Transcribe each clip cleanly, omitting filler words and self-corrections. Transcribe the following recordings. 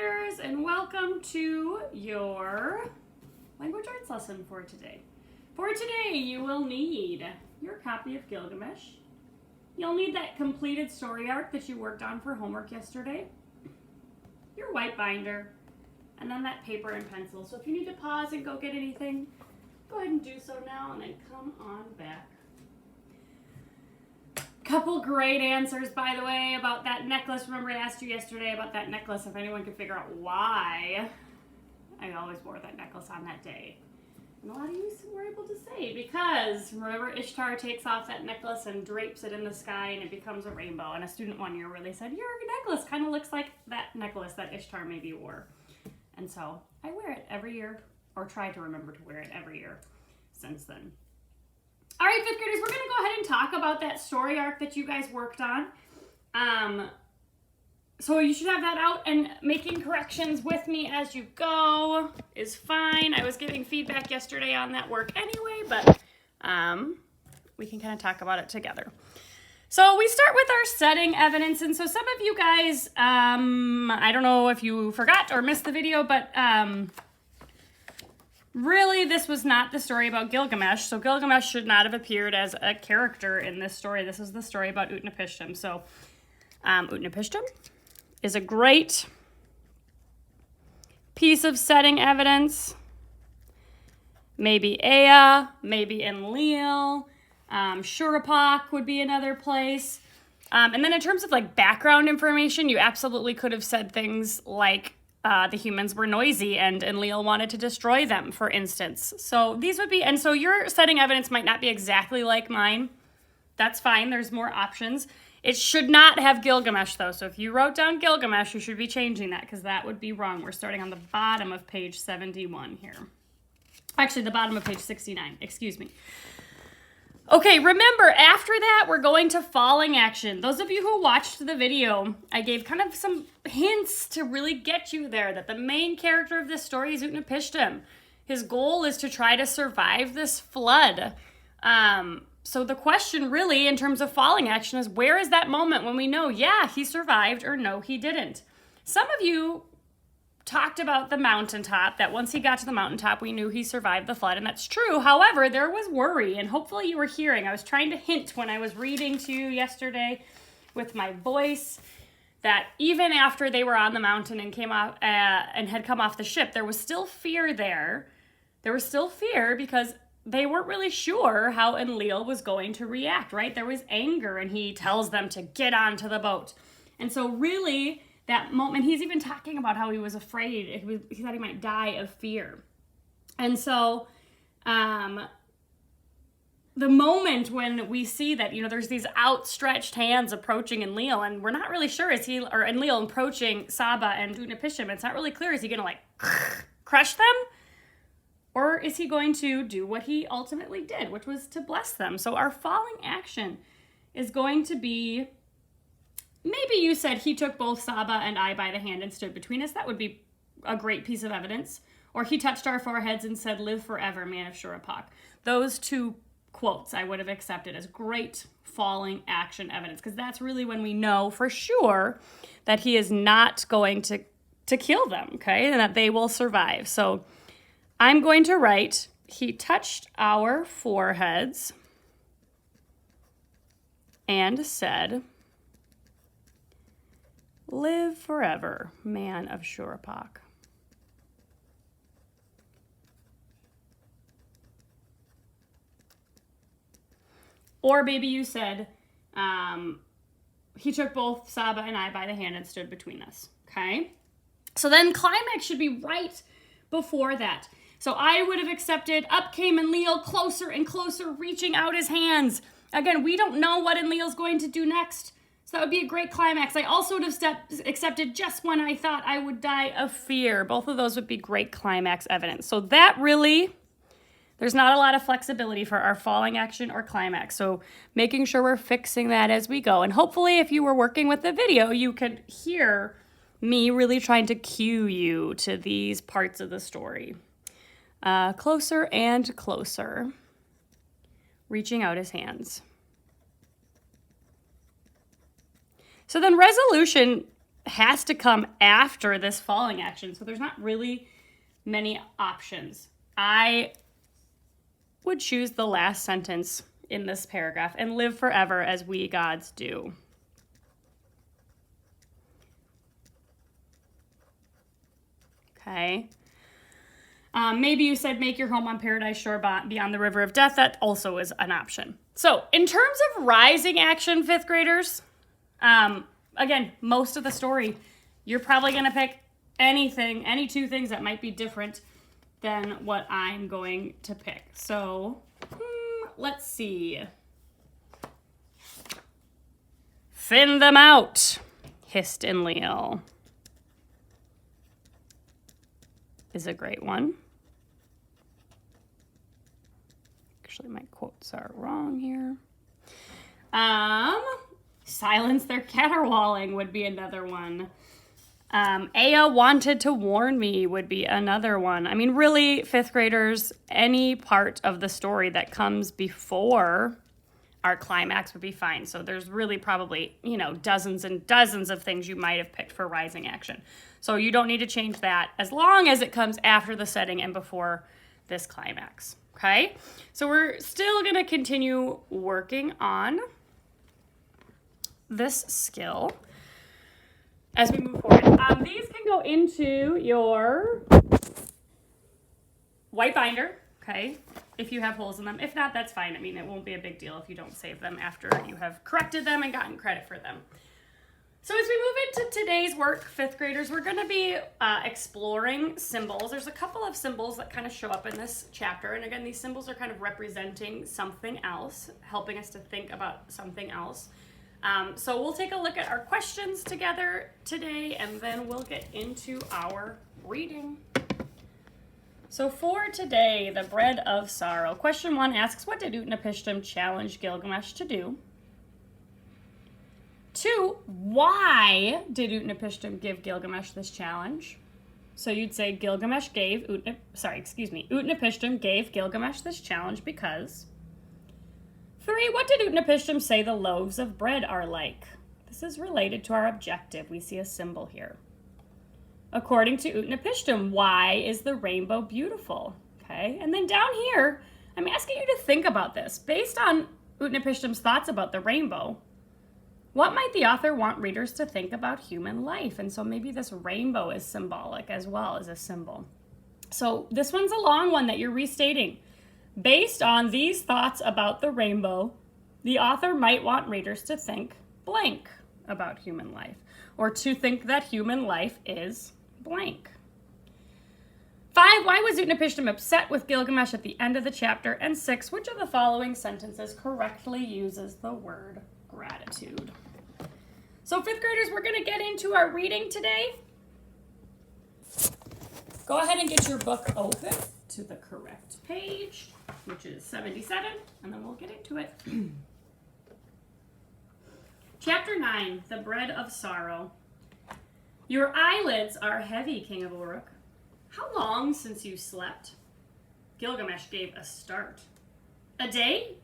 graders, and welcome to your language arts lesson for today. For today, you will need your copy of Gilgamesh. You'll need that completed story arc that you worked on for homework yesterday, your white binder, and then that paper and pencil. So if you need to pause and go get anything, go ahead and do so now, and then come on back. Couple great answers, by the way, about that necklace. Remember I asked you yesterday about that necklace, if anyone could figure out why I always wore that necklace on that day. And a lot of you were able to say, because remember Ishtar takes off that necklace and drapes it in the sky and it becomes a rainbow. And a student one year really said, your necklace kind of looks like that necklace that Ishtar maybe wore. And so I wear it every year, or try to remember to wear it every year since then. All right, fifth graders, we're going to go ahead and talk about that story arc that you guys worked on. So you should have that out, and making corrections with me as you go is fine. I was giving feedback yesterday on that work anyway, but we can kind of talk about it together. So we start with our setting evidence, and so some of you guys, I don't know if you forgot or missed the video, but really, this was not the story about Gilgamesh, so Gilgamesh should not have appeared as a character in this story. This is the story about Utnapishtim. So, Utnapishtim is a great piece of setting evidence. Maybe Ea, maybe Enlil, Shuruppak would be another place. And then in terms of like background information, you absolutely could have said things like, the humans were noisy and Enlil wanted to destroy them, for instance. So these would be, and so your setting evidence might not be exactly like mine. That's fine. There's more options. It should not have Gilgamesh, though. So if you wrote down Gilgamesh, you should be changing that, because that would be wrong. We're starting on the bottom of page 71 here. Actually, the bottom of page 69. Excuse me. Okay, remember, after that, we're going to falling action. Those of you who watched the video, I gave kind of some hints to really get you there, that the main character of this story is Utnapishtim. His goal is to try to survive this flood. So the question really, in terms of falling action, is where is that moment when we know, yeah, he survived, or no, he didn't? Some of you talked about the mountaintop, that once he got to the mountaintop, we knew he survived the flood, and that's true. However, there was worry, and hopefully you were hearing. I was trying to hint when I was reading to you yesterday with my voice that even after they were on the mountain and came off and had come off the ship, there was still fear there. There was still fear because they weren't really sure how Enlil was going to react, right? There was anger, and he tells them to get onto the boat. And so really, that moment, he's even talking about how he was afraid. He thought he might die of fear. And so the moment when we see that, there's these outstretched hands approaching Enlil, and we're not really sure, Enlil approaching Saba and Utnapishtim, it's not really clear, is he going to crush them? Or is he going to do what he ultimately did, which was to bless them? So our falling action is going to be, maybe you said he took both Saba and I by the hand and stood between us. That would be a great piece of evidence. Or he touched our foreheads and said, live forever, man of Shuruppak. Those two quotes I would have accepted as great falling action evidence, because that's really when we know for sure that he is not going to kill them, okay? And that they will survive. So I'm going to write, he touched our foreheads and said, live forever, man of Shuruppak. Or maybe you said, he took both Saba and I by the hand and stood between us, okay? So then climax should be right before that. So I would have accepted, up came Enlil, closer and closer, reaching out his hands. Again, we don't know what Enlil's going to do next. So that would be a great climax. I also would have accepted just when I thought I would die of fear. Both of those would be great climax evidence. So that really, there's not a lot of flexibility for our falling action or climax. So making sure we're fixing that as we go. And hopefully if you were working with the video, you could hear me really trying to cue you to these parts of the story. Closer and closer, reaching out his hands. So then resolution has to come after this falling action. So there's not really many options. I would choose the last sentence in this paragraph, and live forever as we gods do. Okay. Maybe you said make your home on Paradise Shore beyond the River of Death. That also is an option. So in terms of rising action, fifth graders, again, most of the story, you're probably going to pick anything, any two things that might be different than what I'm going to pick. So let's see. Thin them out, hissed Enlil. Is a great one. Actually, my quotes are wrong here. Silence their caterwauling would be another one. Aya wanted to warn me would be another one. I mean, really, fifth graders, any part of the story that comes before our climax would be fine. So there's really probably, dozens and dozens of things you might have picked for rising action. So you don't need to change that as long as it comes after the setting and before this climax. Okay? So we're still going to continue working on this skill as we move forward. These can go into your white binder, okay, if you have holes in them. If not, that's fine. I mean, it won't be a big deal if you don't save them after you have corrected them and gotten credit for them. So as we move into today's work, fifth graders, we're going to be exploring symbols. There's a couple of symbols that kind of show up in this chapter. And again, these symbols are kind of representing something else, helping us to think about something else. So we'll take a look at our questions together today, and then we'll get into our reading. So for today, the bread of sorrow. Question 1 asks, what did Utnapishtim challenge Gilgamesh to do? 2, why did Utnapishtim give Gilgamesh this challenge? So you'd say Utnapishtim gave Gilgamesh this challenge because. 3, what did Utnapishtim say the loaves of bread are like? This is related to our objective. We see a symbol here. According to Utnapishtim, why is the rainbow beautiful? Okay, and then down here, I'm asking you to think about this. Based on Utnapishtim's thoughts about the rainbow, what might the author want readers to think about human life? And so maybe this rainbow is symbolic as well as a symbol. So this one's a long one that you're restating. Based on these thoughts about the rainbow, the author might want readers to think blank about human life, or to think that human life is blank. 5, why was Utnapishtim upset with Gilgamesh at the end of the chapter? And 6, which of the following sentences correctly uses the word gratitude? So fifth graders, we're going to get into our reading today. Go ahead and get your book open to the correct page, which is 77, and then we'll get into it. Chapter 9, The Bread of Sorrow. Your eyelids are heavy, King of Uruk. How long since you slept? Gilgamesh gave a start. A day?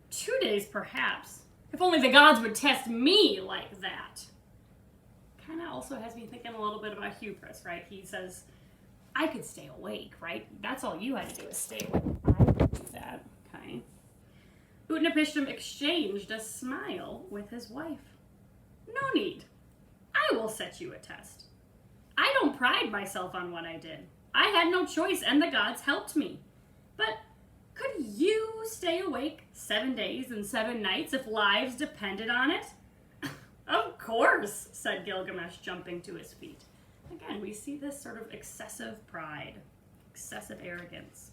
2 days, perhaps. If only the gods would test me like that. Kind of also has me thinking a little bit about hubris, right? He says, I could stay awake, right? That's all you had to do is stay awake. I could do that, okay? Utnapishtim exchanged a smile with his wife. No need. I will set you a test. I don't pride myself on what I did. I had no choice, and the gods helped me. But could you stay awake 7 days and 7 nights if lives depended on it? Of course, said Gilgamesh, jumping to his feet. Again, we see this sort of excessive pride, excessive arrogance.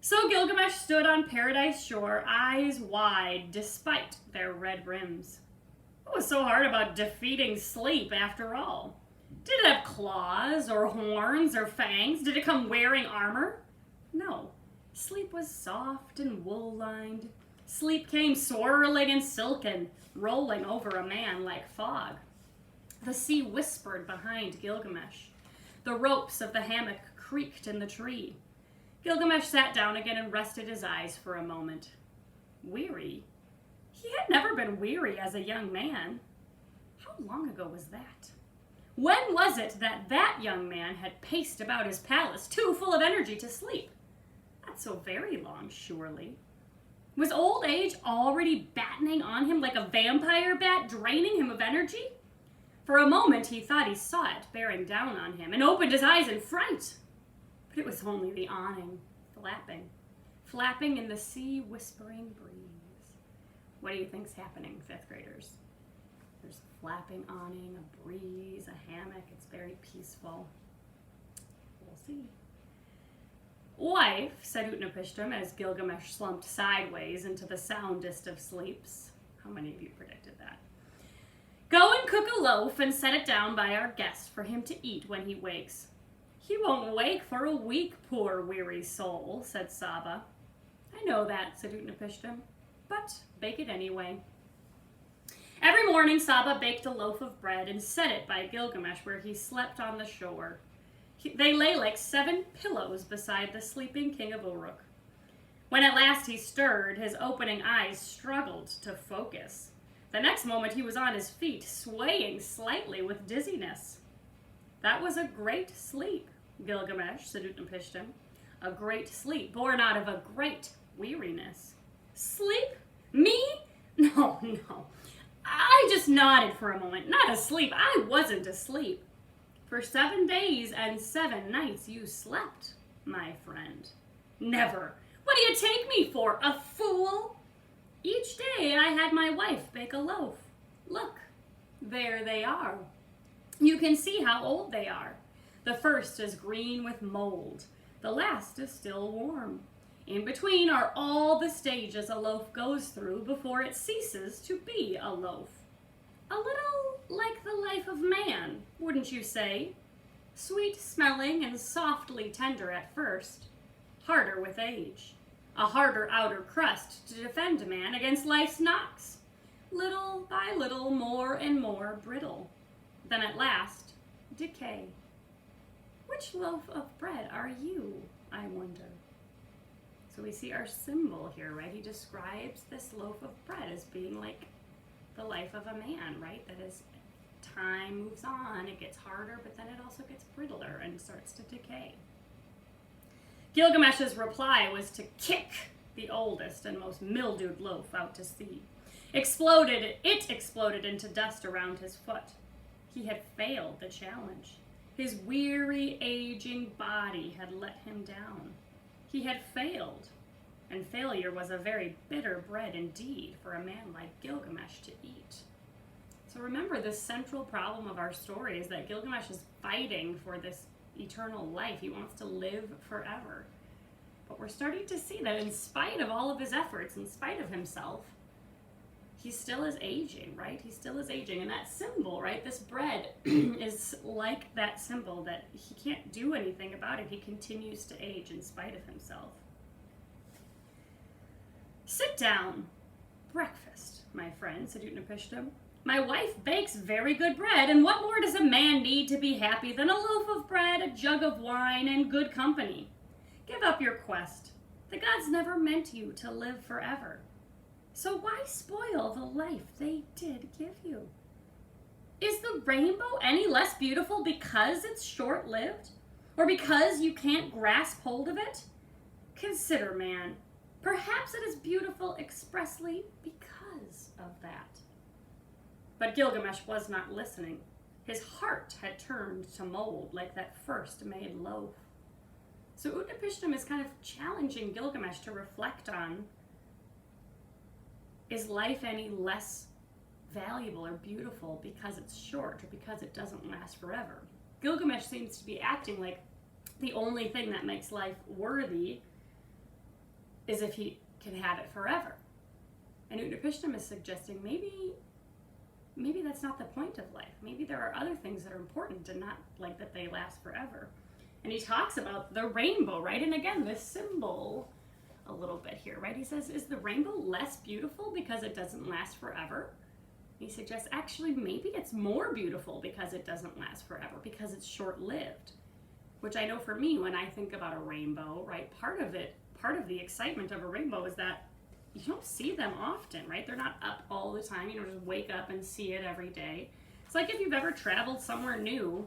So Gilgamesh stood on Paradise Shore, eyes wide, despite their red rims. What was so hard about defeating sleep, after all? Did it have claws, or horns, or fangs? Did it come wearing armor? No. Sleep was soft and wool-lined. Sleep came swirling and silken, rolling over a man like fog. The sea whispered behind Gilgamesh. The ropes of the hammock creaked in the tree. Gilgamesh sat down again and rested his eyes for a moment. Weary? He had never been weary as a young man. How How long ago was that? When was it that that young man had paced about his palace, too full of energy to sleep? Not so very long, surely. Was old age already battening on him like a vampire bat, draining him of energy? For a moment he thought he saw it bearing down on him, and opened his eyes in fright. But it was only the awning, flapping in the sea-whispering breeze. What do you think's happening, 5th graders? There's a flapping awning, a breeze, a hammock. It's very peaceful. We'll see. Wife, said Utnapishtim as Gilgamesh slumped sideways into the soundest of sleeps. How many of you predicted that? Go and cook a loaf and set it down by our guest for him to eat when he wakes. He won't wake for a week, poor weary soul, said Saba. I know that, said Utnapishtim, but bake it anyway. Every morning Saba baked a loaf of bread and set it by Gilgamesh where he slept on the shore. They lay like 7 pillows beside the sleeping king of Uruk. When at last he stirred, his opening eyes struggled to focus. The next moment he was on his feet, swaying slightly with dizziness. That was a great sleep, Gilgamesh, said Utnapishtim. A great sleep, born out of a great weariness. Sleep? Me? No. I just nodded for a moment. Not asleep. I wasn't asleep. For 7 days and 7 nights you slept, my friend. Never. What do you take me for, a fool? Each day I had my wife bake a loaf. Look, there they are. You can see how old they are. The first is green with mold. The last is still warm. In between are all the stages a loaf goes through before it ceases to be a loaf. A little like the life of man, wouldn't you say? Sweet smelling and softly tender at first, harder with age. A harder outer crust to defend a man against life's knocks. Little by little, more and more brittle. Then at last, decay. Which loaf of bread are you, I wonder? So we see our symbol here, right? He describes this loaf of bread as being like the life of a man, right? That as time moves on, it gets harder, but then it also gets brittler and starts to decay. Gilgamesh's reply was to kick the oldest and most mildewed loaf out to sea. It exploded into dust around his foot. He had failed the challenge. His weary, aging body had let him down. He had failed, and failure was a very bitter bread indeed for a man like Gilgamesh to eat. So remember, the central problem of our story is that Gilgamesh is fighting for this eternal life. He wants to live forever. But we're starting to see that in spite of all of his efforts, in spite of himself, he still is aging, right? He still is aging. And that symbol, right, this bread is like that symbol that he can't do anything about it. He continues to age in spite of himself. Sit down. Breakfast, my friend, said Utnapishtim. My wife bakes very good bread, and what more does a man need to be happy than a loaf of bread, a jug of wine, and good company? Give up your quest. The gods never meant you to live forever. So why spoil the life they did give you? Is the rainbow any less beautiful because it's short-lived? Or because you can't grasp hold of it? Consider, man. Perhaps it is beautiful expressly because of that. But Gilgamesh was not listening. His heart had turned to mold like that first made loaf. So Utnapishtim is kind of challenging Gilgamesh to reflect on, is life any less valuable or beautiful because it's short or because it doesn't last forever? Gilgamesh seems to be acting like the only thing that makes life worthy is if he can have it forever. And Utnapishtim is suggesting maybe that's not the point of life. Maybe there are other things that are important and not like that they last forever. And he talks about the rainbow, right? And again, this symbol a little bit here, right? He says, is the rainbow less beautiful because it doesn't last forever? He suggests actually maybe it's more beautiful because it doesn't last forever, because it's short-lived. Which I know for me, when I think about a rainbow, right, part of the excitement of a rainbow is that you don't see them often, right? They're not up all the time. You don't just wake up and see it every day. It's like if you've ever traveled somewhere new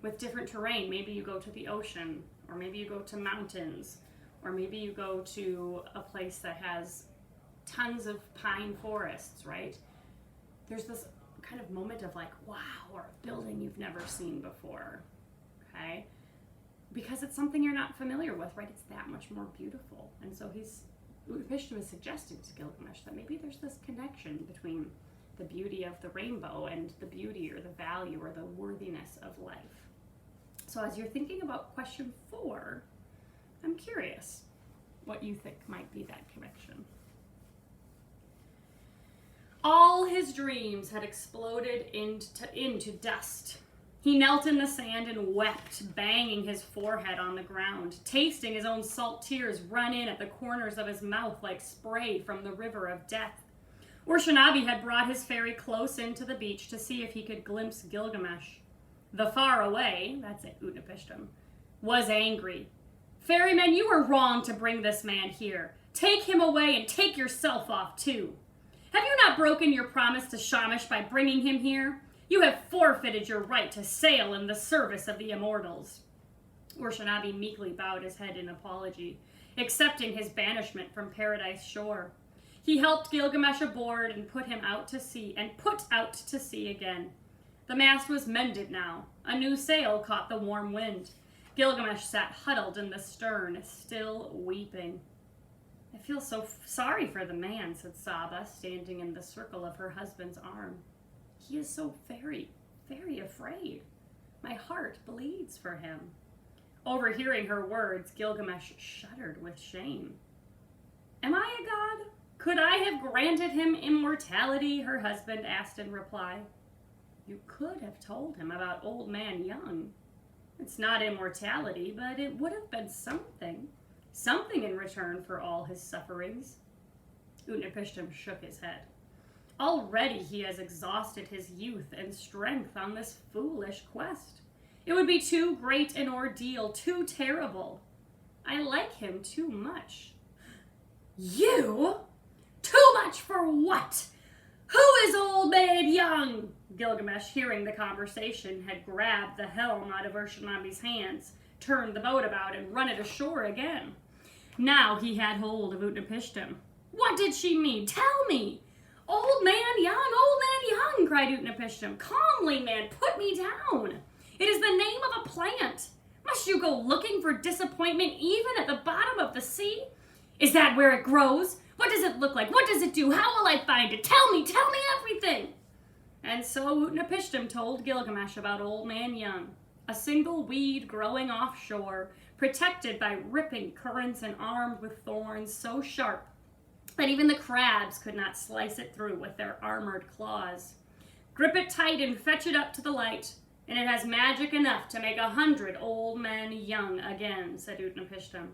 with different terrain. Maybe you go to the ocean, or maybe you go to mountains, or maybe you go to a place that has tons of pine forests, right? There's this kind of moment of like, wow, or a building you've never seen before, okay? Because it's something you're not familiar with, right? It's that much more beautiful. And so Utnapishtim is suggesting to Gilgamesh that maybe there's this connection between the beauty of the rainbow and the beauty or the value or the worthiness of life. So as you're thinking about question 4, I'm curious what you think might be that connection. All his dreams had exploded into dust. He knelt in the sand and wept, banging his forehead on the ground, tasting his own salt tears run in at the corners of his mouth like spray from the river of death. Urshanabi had brought his ferry close into the beach to see if he could glimpse Gilgamesh. The far away, that's it, Utnapishtim, was angry. Ferryman, you were wrong to bring this man here. Take him away and take yourself off too. Have you not broken your promise to Shamash by bringing him here? You have forfeited your right to sail in the service of the immortals. Urshanabi meekly bowed his head in apology, accepting his banishment from Paradise Shore. He helped Gilgamesh aboard and put out to sea again. The mast was mended now. A new sail caught the warm wind. Gilgamesh sat huddled in the stern, still weeping. I feel so sorry for the man, said Saba, standing in the circle of her husband's arm. He is so very, very afraid. My heart bleeds for him. Overhearing her words, Gilgamesh shuddered with shame. Am I a god? Could I have granted him immortality? Her husband asked in reply. You could have told him about Old Man Young. It's not immortality, but it would have been something. Something in return for all his sufferings. Utnapishtim shook his head. Already he has exhausted his youth and strength on this foolish quest. It would be too great an ordeal, too terrible. I like him too much. You? Too much for what? Who is Old Man Young? Gilgamesh, hearing the conversation, had grabbed the helm out of Urshanabi's hands, turned the boat about, and run it ashore again. Now he had hold of Utnapishtim. What did she mean? Tell me! Old Man Young, cried Utnapishtim. Calmly, man, put me down. It is the name of a plant. Must you go looking for disappointment even at the bottom of the sea? Is that where it grows? What does it look like? What does it do? How will I find it? Tell me everything. And so Utnapishtim told Gilgamesh about Old Man Young, a single weed growing offshore, protected by ripping currents and armed with thorns so sharp that even the crabs could not slice it through with their armored claws. Grip it tight and fetch it up to the light, and it has magic enough to make 100 old men young again, said Utnapishtim.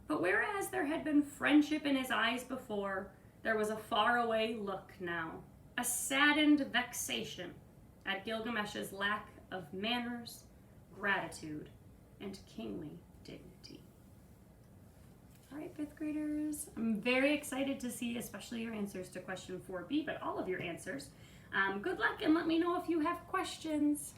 But whereas there had been friendship in his eyes before, there was a faraway look now, a saddened vexation at Gilgamesh's lack of manners, gratitude, and kingly dignity. All right, 5th graders, I'm very excited to see especially your answers to question 4B, but all of your answers. Good luck and let me know if you have questions.